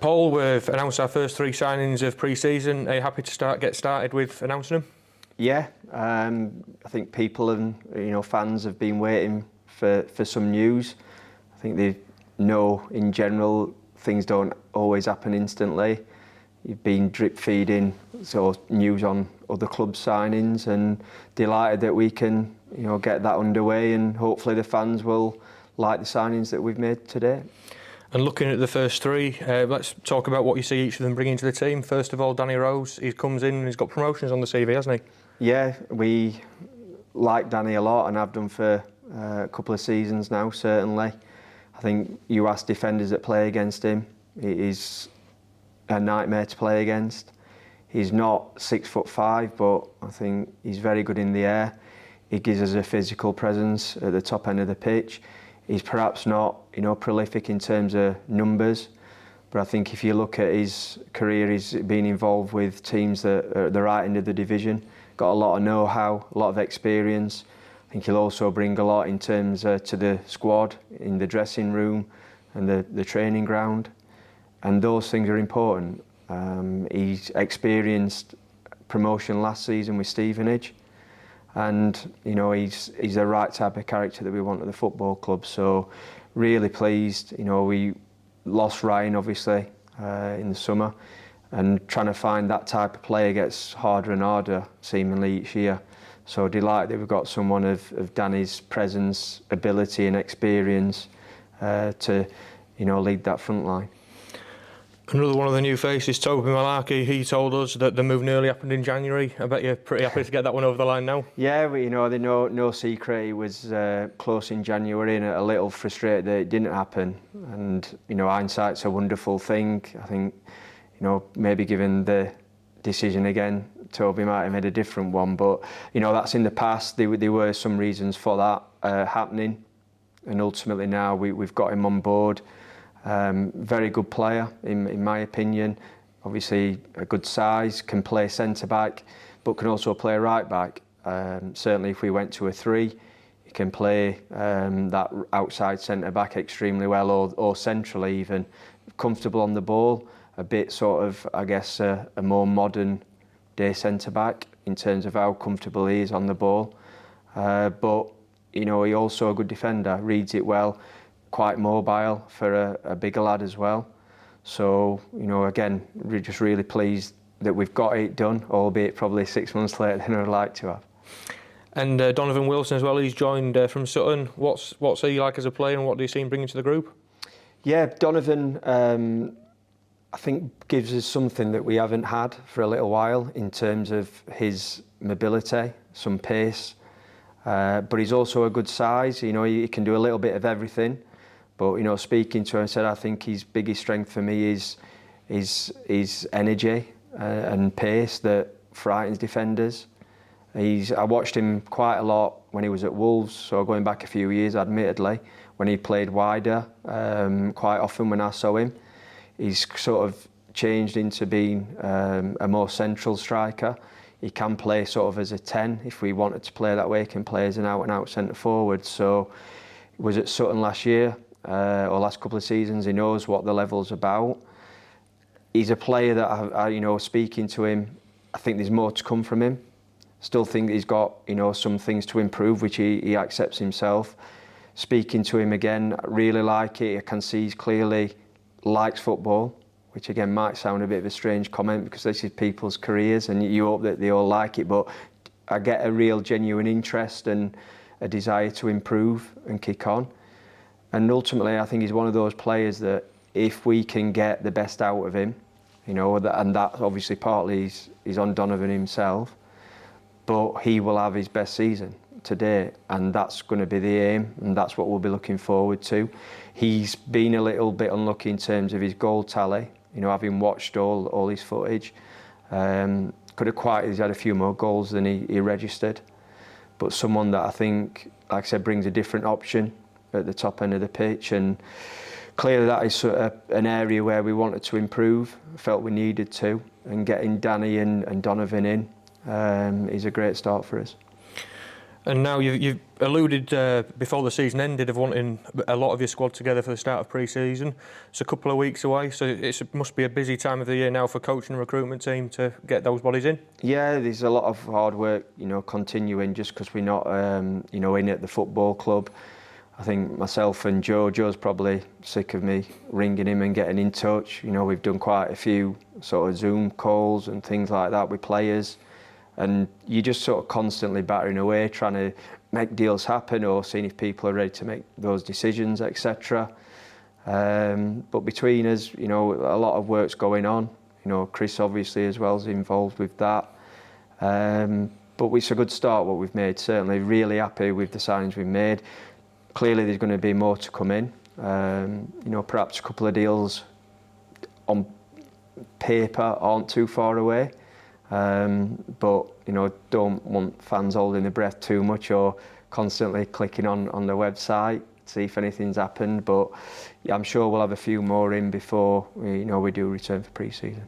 Paul, we've announced our first 3 signings of pre-season. Are you happy to get started with announcing them? Yeah, I think people and fans have been waiting for some news. I think they know in general things don't always happen instantly. You've been drip feeding news on other club signings, and delighted that we can get that underway, and hopefully the fans will like the signings that we've made today. And looking at the first 3, let's talk about what you see each of them bringing to the team. First of all, Danny Rose, he comes in and he's got promotions on the CV, hasn't he? Yeah, we like Danny a lot and have done for a couple of seasons now, certainly. I think you ask defenders that play against him, he's a nightmare to play against. He's not 6'5", but I think he's very good in the air. He gives us a physical presence at the top end of the pitch. He's perhaps not, prolific in terms of numbers, but I think if you look at his career, he's been involved with teams that are at the right end of the division, got a lot of know-how, a lot of experience. I think he'll also bring a lot in terms to the squad, in the dressing room and the training ground, and those things are important. He's experienced promotion last season with Stevenage, and he's the right type of character that we want at the football club. So really pleased. We lost Ryan obviously in the summer, and trying to find that type of player gets harder and harder seemingly each year. So delighted that we've got someone of Danny's presence, ability and experience to lead that front line. Another one of the new faces, Toby Malarkey, he told us that the move nearly happened in January. I bet you're pretty happy to get that one over the line now. Yeah, there's no secret. It was close in January and a little frustrated that it didn't happen. And, hindsight's a wonderful thing. I think, maybe given the decision again, Toby might have made a different one. But, that's in the past. There were some reasons for that happening. And ultimately now we've got him on board. Very good player, in my opinion. Obviously, a good size, can play centre-back, but can also play right-back. Certainly, if we went to a 3, he can play that outside centre-back extremely well, or centrally even. Comfortable on the ball, a bit a more modern-day centre-back in terms of how comfortable he is on the ball. But, he's also a good defender, reads it well. Quite mobile for a bigger lad as well. So, again, we're just really pleased that we've got it done, albeit probably 6 months later than I'd like to have. And Donovan Wilson as well, he's joined from Sutton. What's he like as a player, and what do you see him bringing to the group? Yeah, Donovan, I think gives us something that we haven't had for a little while in terms of his mobility, some pace, but he's also a good size. He can do a little bit of everything. But speaking to him, I said I think his biggest strength for me is his energy and pace that frightens defenders. I watched him quite a lot when he was at Wolves, so going back a few years, admittedly, when he played wider. Quite often when I saw him, he's sort of changed into being a more central striker. He can play sort of as a 10 if we wanted to play that way. He can play as an out-and-out centre forward. So he was at Sutton last year. Or last couple of seasons, he knows what the level's about. He's a player that I speaking to him, I think there's more to come from him. Still think he's got, some things to improve, which he accepts himself. Speaking to him again, I really like it. I can see he clearly likes football, which again might sound a bit of a strange comment because this is people's careers and you hope that they all like it, but I get a real genuine interest and a desire to improve and kick on. And ultimately, I think he's one of those players that if we can get the best out of him, and that obviously partly is on Donovan himself, but he will have his best season today, and that's going to be the aim, and that's what we'll be looking forward to. He's been a little bit unlucky in terms of his goal tally, having watched all his footage. He's had a few more goals than he registered, but someone that I think, like I said, brings a different option at the top end of the pitch, and clearly that is an area where we wanted to improve, felt we needed to, and getting Danny and Donovan in is a great start for us. And now you've alluded before the season ended of wanting a lot of your squad together for the start of pre-season. It's a couple of weeks away, so it must be a busy time of the year now for coaching and recruitment team to get those bodies in. Yeah, there's a lot of hard work, continuing just because we're not, in at the football club. I think myself and Joe's probably sick of me ringing him and getting in touch. We've done quite a few sort of Zoom calls and things like that with players. And you're just sort of constantly battering away, trying to make deals happen or seeing if people are ready to make those decisions, etc. But between us, a lot of work's going on. Chris obviously as well is involved with that. But it's a good start what we've made. Certainly really happy with the signings we've made. Clearly there's going to be more to come in. Perhaps a couple of deals on paper aren't too far away. But don't want fans holding their breath too much or constantly clicking on the website to see if anything's happened. But yeah, I'm sure we'll have a few more in before we do return for pre-season.